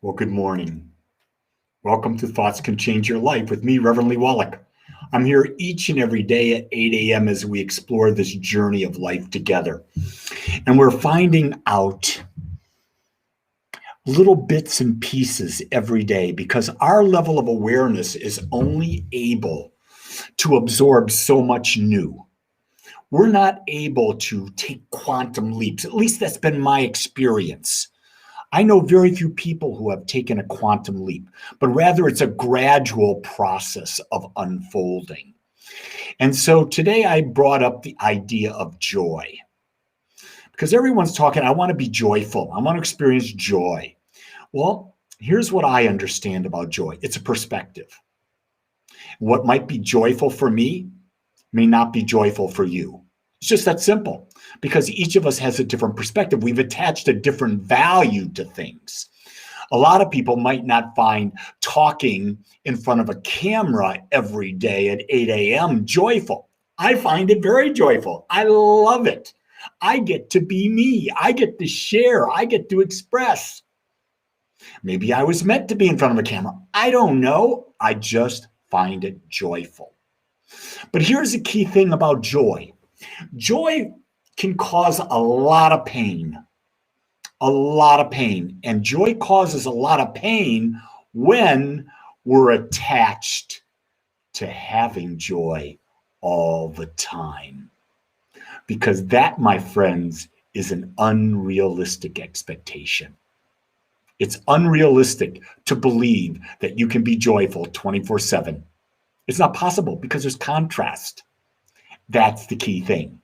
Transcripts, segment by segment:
Well, good morning. Welcome to Thoughts Can Change Your Life with me, Reverend Wolak. I'm here each and every day at 8 a.m. as we explore this journey of life together. And we're finding out little bits and pieces every day because our level of awareness is only able to absorb so much new. We're not able to take quantum leaps. At least that's been my experience. I know very few people who have taken a quantum leap, but rather it's a gradual process of unfolding. And so today I brought up the idea of joy because everyone's talking, I want to be joyful. I want to experience joy. Well, here's what I understand about joy. It's a perspective. What might be joyful for me may not be joyful for you. It's just that simple because each of us has a different perspective. We've attached a different value to things. A lot of people might not find talking in front of a camera every day at 8 a.m. joyful. I find it very joyful. I love it. I get to be me. I get to share. I get to express. Maybe I was meant to be in front of a camera. I don't know. I just find it joyful. But here's the key thing about joy. Joy can cause a lot of pain, And joy causes a lot of pain when we're attached to having joy all the time. Because that, my friends, is an unrealistic expectation. It's unrealistic to believe that you can be joyful 24/7. It's not possible because there's contrast. That's the key thing.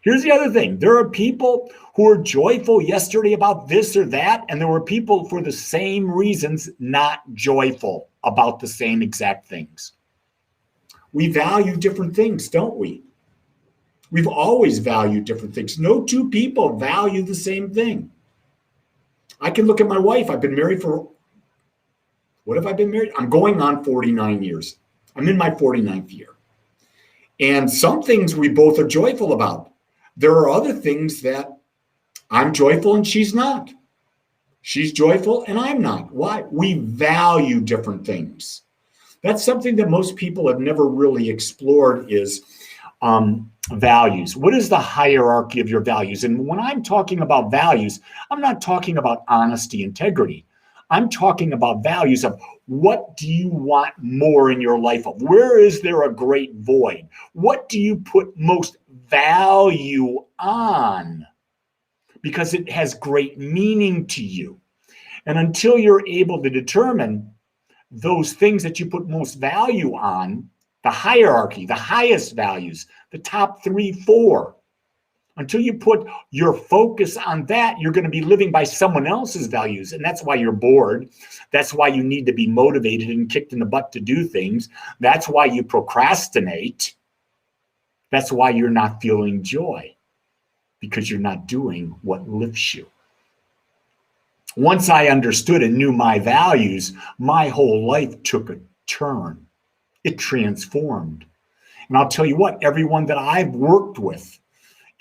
Here's the other thing. There are people who were joyful yesterday about this or that, and there were people for the same reasons not joyful about the same exact things. We value different things, don't we? We've always valued different things. No two people value the same thing. I can look at my wife. I've been married for, what have I been married? I'm going on 49 years. I'm in my 49th year. And some things we both are joyful about. There are other things that I'm joyful and she's not. She's joyful and I'm not. Why? We value different things. That's something that most people have never really explored is values. What is the hierarchy of your values? And when I'm talking about values, I'm not talking about honesty, integrity. I'm talking about values of what do you want more in your life of? Where is there a great void? What do you put most value on? Because it has great meaning to you. And until you're able to determine those things that you put most value on, the hierarchy, the highest values, the top 3, 4, until you put your focus on that, you're going to be living by someone else's values. And that's why you're bored. That's why you need to be motivated and kicked in the butt to do things. That's why you procrastinate. That's why you're not feeling joy, because you're not doing what lifts you. Once I understood and knew my values, my whole life took a turn. It transformed. And I'll tell you what, everyone that I've worked with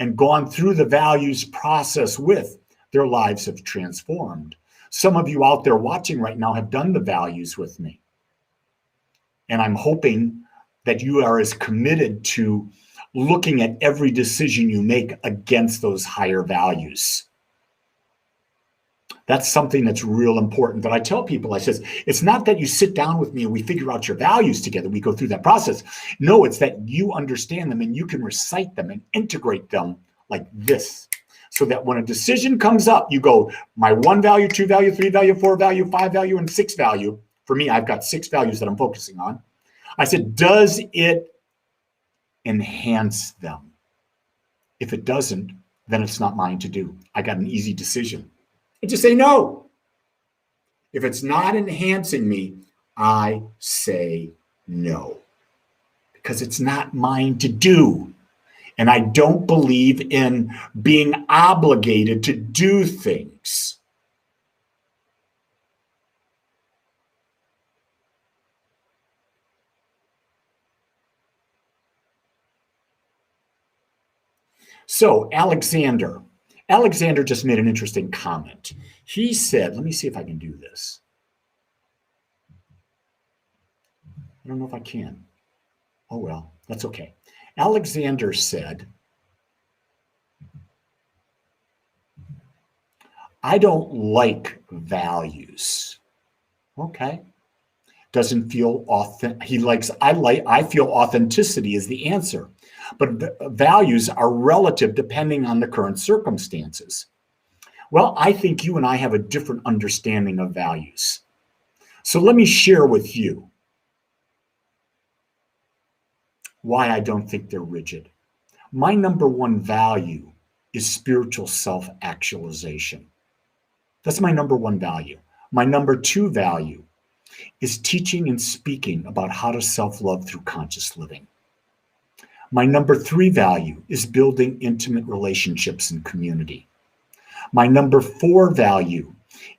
and gone through the values process with, their lives have transformed. Some of you out there watching right now have done the values with me. And I'm hoping that you are as committed to looking at every decision you make against those higher values. That's something that's real important that I tell people. I says, it's not that you sit down with me and we figure out your values together. We go through that process. No, it's that you understand them and you can recite them and integrate them like this. So that when a decision comes up, you go, my 1 value, 2 value, 3 value, 4 value, 5 value, and 6 value. For me, I've got 6 values that I'm focusing on. I said, does it enhance them? If it doesn't, then it's not mine to do. I got an easy decision. I just say no. If it's not enhancing me, I say no. Because it's not mine to do. And I don't believe in being obligated to do things. So Alexander just made an interesting comment. He said, let me see if I can do this. I don't know if I can. Oh, well, that's okay. Alexander said, I don't like values. Okay. Doesn't feel authentic. I feel authenticity is the answer. But values are relative depending on the current circumstances. Well, I think you and I have a different understanding of values. So let me share with you why I don't think they're rigid. My number one value is spiritual self-actualization. That's my number one value. My number two value is teaching and speaking about how to self-love through conscious living. My number three value is building intimate relationships and community. My number four value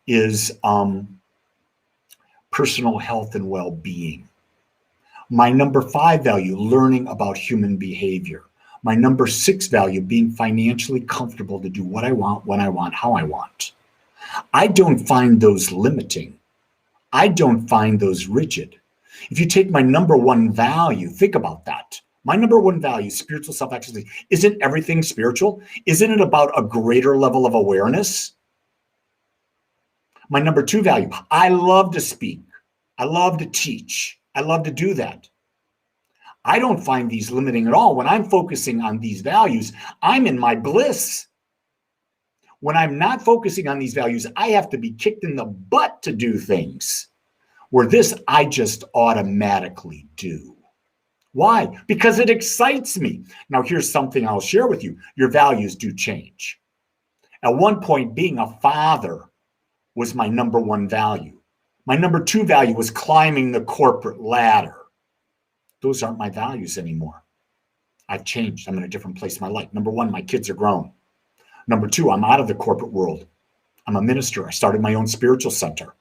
is personal health and well-being. My number five value, learning about human behavior. My number six value, being financially comfortable to do what I want, when I want, how I want. I don't find those limiting. I don't find those rigid. If you take my number one value, think about that. My number one value, spiritual self-actualization. Isn't everything spiritual? Isn't it about a greater level of awareness? My number two value, I love to speak. I love to teach. I love to do that. I don't find these limiting at all. When I'm focusing on these values, I'm in my bliss. When I'm not focusing on these values, I have to be kicked in the butt to do things. Where this, I just automatically do. Why? Because it excites me. Now, here's something I'll share with you. Your values do change. At one point, being a father was my number one value. My number two value was climbing the corporate ladder. Those aren't my values anymore. I've changed. I'm in a different place in my life. Number one, my kids are grown. Number two, I'm out of the corporate world. I'm a minister. I started my own spiritual center.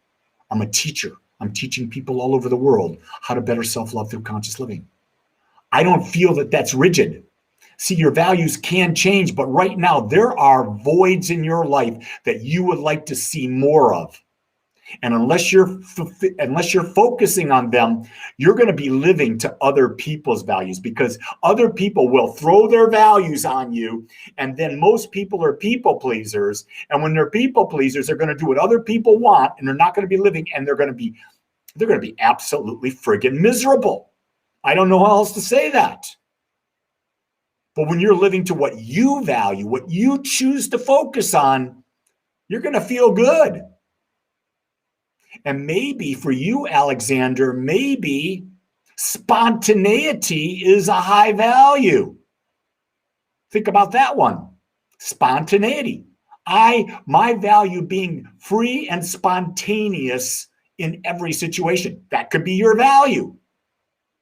I'm a teacher. I'm teaching people all over the world how to better self-love through conscious living. I don't feel that that's rigid. See, your values can change, but right now there are voids in your life that you would like to see more of. And unless you're focusing on them, you're going to be living to other people's values, because other people will throw their values on you. And then most people are people pleasers. And when they're people pleasers, they're going to do what other people want, and they're not going to be living, and they're going to be absolutely friggin' miserable. I don't know how else to say that. But when you're living to what you value, what you choose to focus on, you're going to feel good. And maybe for you, Alexander, maybe spontaneity is a high value. Think about that one. Spontaneity. My value being free and spontaneous in every situation. That could be your value.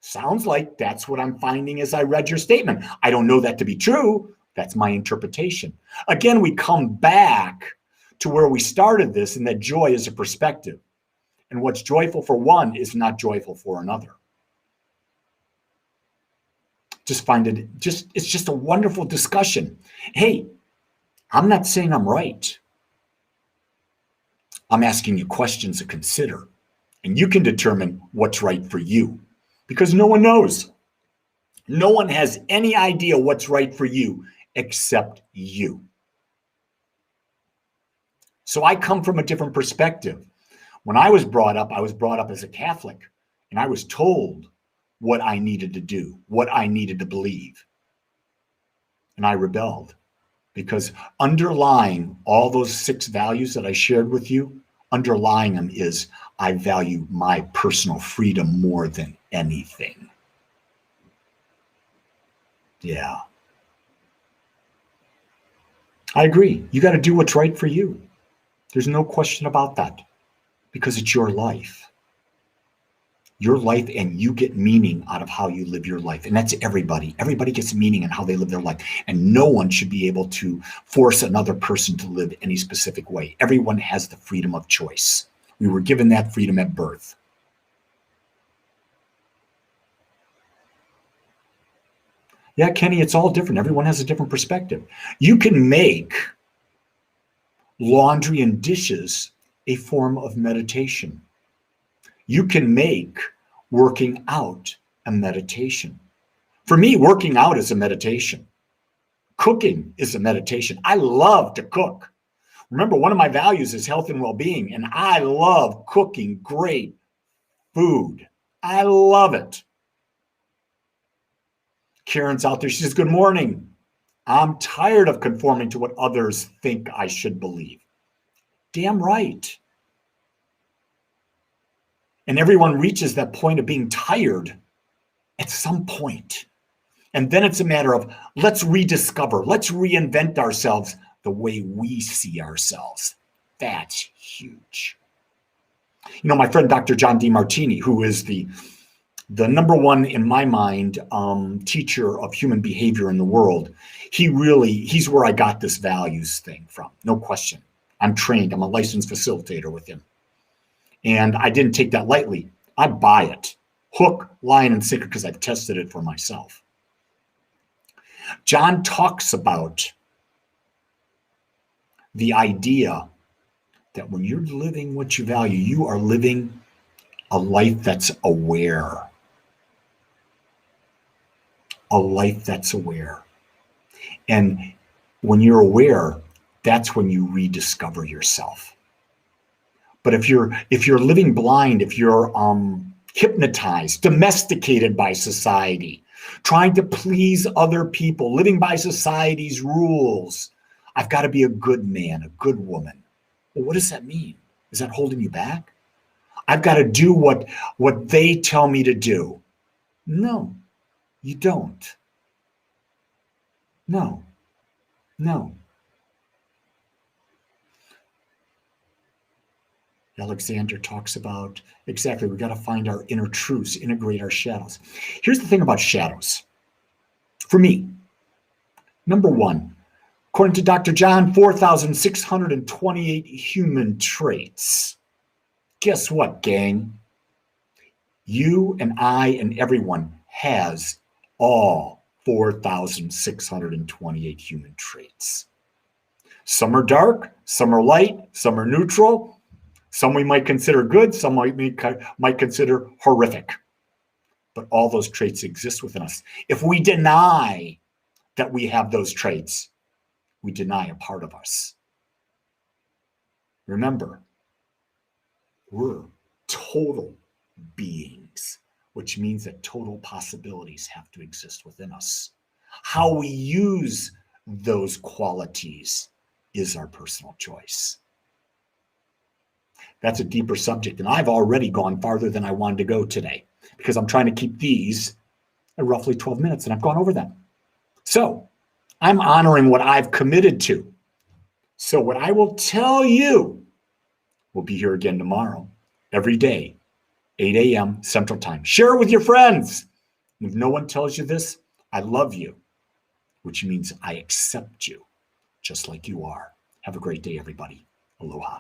Sounds like that's what I'm finding as I read your statement. I don't know that to be true. That's my interpretation. Again, we come back to where we started this, and that joy is a perspective. And what's joyful for one is not joyful for another. It's just a wonderful discussion. Hey, I'm not saying I'm right. I'm asking you questions to consider, and you can determine what's right for you, because no one knows. No one has any idea what's right for you except you. So I come from a different perspective. When I was brought up as a Catholic, and I was told what I needed to do, what I needed to believe. And I rebelled, because underlying all those 6 values that I shared with you, underlying them is I value my personal freedom more than anything. Yeah. I agree. You got to do what's right for you. There's no question about that, because it's your life. Your life, and you get meaning out of how you live your life. And that's everybody. Everybody gets meaning in how they live their life. And no one should be able to force another person to live any specific way. Everyone has the freedom of choice. We were given that freedom at birth. Yeah, Kenny, it's all different. Everyone has a different perspective. You can make laundry and dishes a form of meditation. You can make working out a meditation. For me, working out is a meditation. Cooking is a meditation. I love to cook. Remember, one of my values is health and well-being, and I love cooking great food. I love it. Karen's out there. She says, good morning. I'm tired of conforming to what others think I should believe. Damn right. And everyone reaches that point of being tired at some point. And then it's a matter of let's rediscover, let's reinvent ourselves the way we see ourselves. That's huge. You know, my friend Dr. John DeMartini, who is the number one, in my mind, teacher of human behavior in the world, he's where I got this values thing from, no question. I'm trained, I'm a licensed facilitator with him. And I didn't take that lightly. I buy it, hook, line, and sinker, because I've tested it for myself. John talks about the idea that when you're living what you value, you are living a life that's aware. A life that's aware. And when you're aware, that's when you rediscover yourself. But if you're living blind, if you're hypnotized, domesticated by society, trying to please other people, living by society's rules, I've got to be a good man, a good woman. Well, what does that mean? Is that holding you back? I've got to do what they tell me to do. No, you don't. No. Alexander talks about, exactly, we got to find our inner truths, integrate our shadows. Here's the thing about shadows. For me, number one, according to Dr. John, 4,628 human traits. Guess what, gang? You and I and everyone has all 4,628 human traits. Some are dark, some are light, some are neutral. Some we might consider good, some might consider horrific. But all those traits exist within us. If we deny that we have those traits, we deny a part of us. Remember, we're total beings, which means that total possibilities have to exist within us. How we use those qualities is our personal choice. That's a deeper subject, and I've already gone farther than I wanted to go today because I'm trying to keep these at roughly 12 minutes, and I've gone over them. So I'm honoring what I've committed to. So what I will tell you, we'll be here again tomorrow, every day, 8 a.m. Central Time. Share it with your friends. If no one tells you this, I love you, which means I accept you just like you are. Have a great day, everybody. Aloha.